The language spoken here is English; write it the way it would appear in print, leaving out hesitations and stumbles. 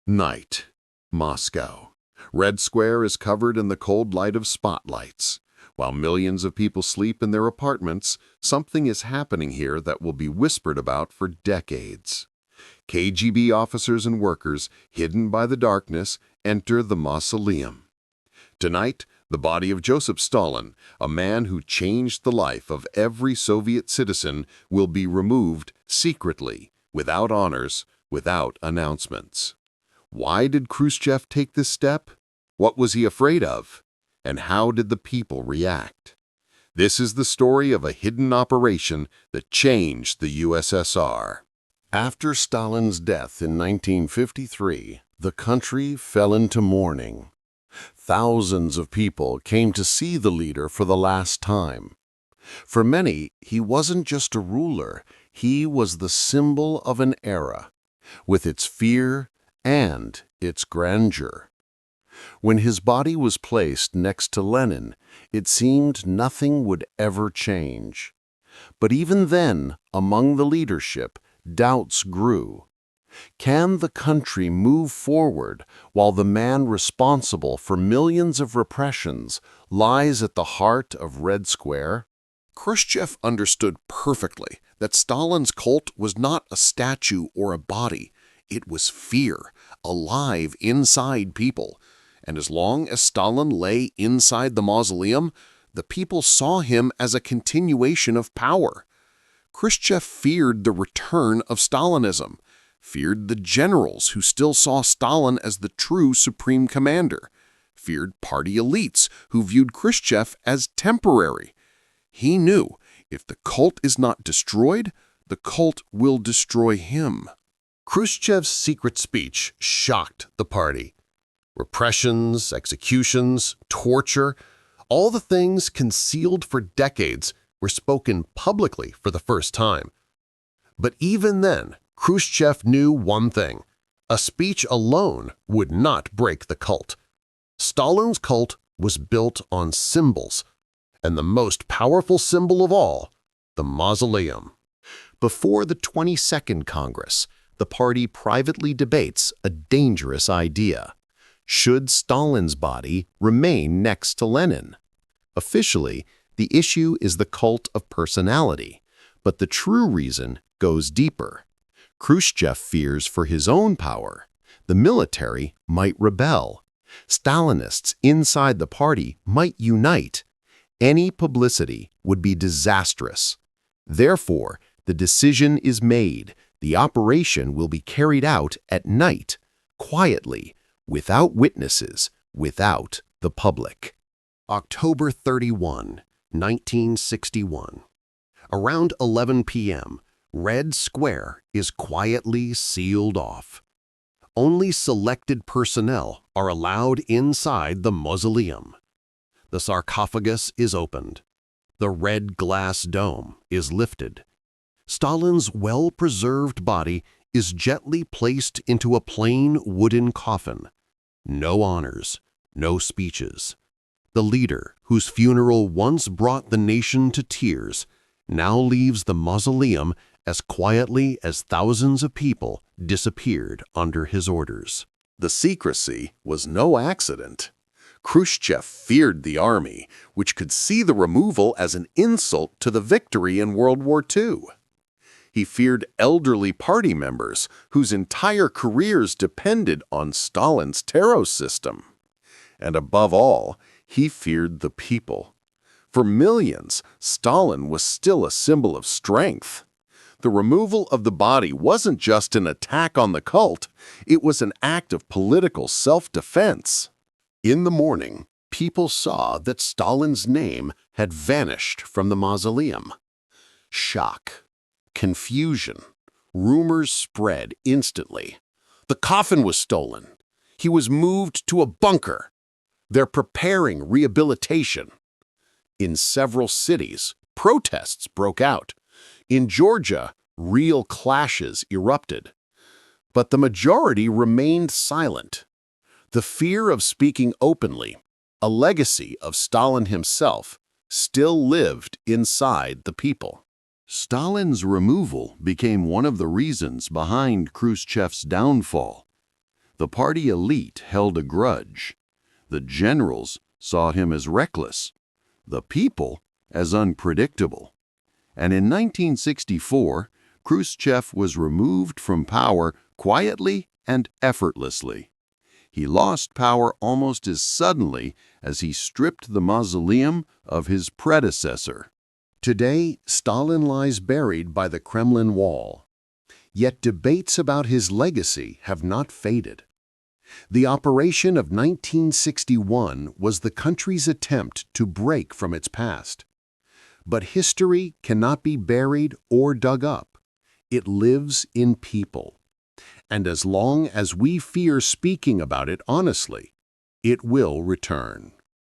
Night, Moscow. Red Square is covered in the cold light of spotlights. While millions of people sleep in their apartments, something is happening here that will be whispered about for decades. KGB officers and workers, hidden by the darkness, enter the Mausoleum. Tonight, the body of Joseph Stalin, a man who changed the life of every Soviet citizen, will be removed secretly, without honors, without announcements. Why did Khrushchev take this step? What was he afraid of? And how did the people react? This is the story of a hidden operation that changed the USSR. After Stalin's death in 1953, the country fell into mourning. Thousands of people came to see the leader for the last time. For many, he wasn't just a ruler, he was the symbol of an era, with its fear and its grandeur. When his body was placed next to Lenin, it seemed nothing would ever change. But even then, among the leadership, doubts grew. Can the country move forward while the man responsible for millions of repressions lies at the heart of Red Square? Khrushchev understood perfectly that Stalin's cult was not a statue or a body. It was fear, alive inside people. And as long as Stalin lay inside the mausoleum, the people saw him as a continuation of power. Khrushchev feared the return of Stalinism, feared the generals who still saw Stalin as the true supreme commander, feared party elites who viewed Khrushchev as temporary. He knew if the cult is not destroyed, the cult will destroy him. Khrushchev's secret speech shocked the party. Repressions, executions, torture, all the things concealed for decades were spoken publicly for the first time. But even then, Khrushchev knew one thing: a speech alone would not break the cult. Stalin's cult was built on symbols, and the most powerful symbol of all, the mausoleum. Before the 22nd Congress, the party privately debates a dangerous idea. Should Stalin's body remain next to Lenin? Officially, the issue is the cult of personality, but the true reason goes deeper. Khrushchev fears for his own power. The military might rebel. Stalinists inside the party might unite. Any publicity would be disastrous. Therefore, the decision is made. The operation will be carried out at night, quietly, without witnesses, without the public. October 31, 1961. Around 11 p.m., Red Square is quietly sealed off. Only selected personnel are allowed inside the mausoleum. The sarcophagus is opened. The red glass dome is lifted. Stalin's well-preserved body is gently placed into a plain wooden coffin. No honors, no speeches. The leader, whose funeral once brought the nation to tears, now leaves the mausoleum as quietly as thousands of people disappeared under his orders. The secrecy was no accident. Khrushchev feared the army, which could see the removal as an insult to the victory in World War II. He feared elderly party members whose entire careers depended on Stalin's Taros system. And above all, he feared the people. For millions, Stalin was still a symbol of strength. The removal of the body wasn't just an attack on the cult, it was an act of political self-defense. In the morning, people saw that Stalin's name had vanished from the mausoleum. Shock, confusion, rumors spread instantly. The coffin was stolen. He was moved to a bunker. They're preparing rehabilitation. In several cities, protests broke out. In Georgia, real clashes erupted. But the majority remained silent. The fear of speaking openly, a legacy of Stalin himself, still lived inside the people. Stalin's removal became one of the reasons behind Khrushchev's downfall. The party elite held a grudge. The generals saw him as reckless, the people as unpredictable. And in 1964, Khrushchev was removed from power quietly and effortlessly. He lost power almost as suddenly as he stripped the mausoleum of his predecessor. Today, Stalin lies buried by the Kremlin wall. Yet debates about his legacy have not faded. The operation of 1961 was the country's attempt to break from its past. But history cannot be buried or dug up. It lives in people. And as long as we fear speaking about it honestly, it will return.